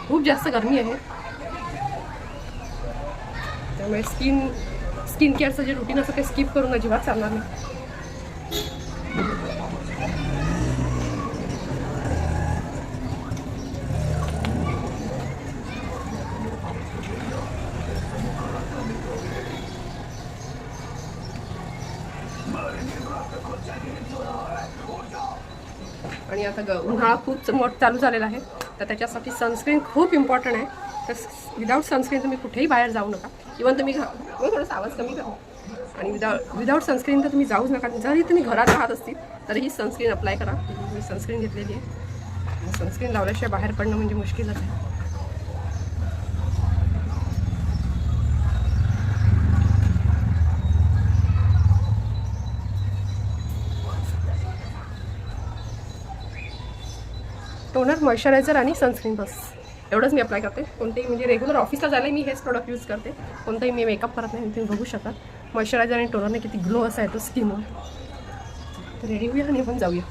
खूप जास्त गरमी आहे, त्यामुळे स्किन केअरचं जे रुटीन असं ते स्किप करून अजिबात चालणार नाही. आणि आता उन्हाळा खूप चालू झालेला आहे, तर त्याच्यासाठी सनस्क्रीन खूप इम्पॉर्टंट आहे. तर विदाऊट सनस्क्रीन तुम्ही कुठेही बाहेर जाऊ नका. इवन तुम्ही थोडासा आवाज कमी करा. आणि विदाऊट सनस्क्रीन तर तुम्ही जाऊच नका. जरी तुम्ही घरात राहत असतील तरीही सनस्क्रीन अप्लाय करा. मी सनस्क्रीन घेतलेली आहे. सनस्क्रीन लावल्याशिवाय बाहेर पडणं म्हणजे मुश्किलच आहे. टोनर, मॉइश्चरायझर आणि सनस्क्रीन, बस एवढंच मी अप्लाय करते. कोणतेही म्हणजे रेग्युलर ऑफिसला जायला मी हेच प्रोडक्ट यूज करते. कोणताही मी मेकअप करत नाही. तुम्ही बघू शकता मॉइश्चरायझर आणि टोनरने किती ग्लो असा येतो स्किनवर. तर रेडी होऊया आणि आपण जाऊया.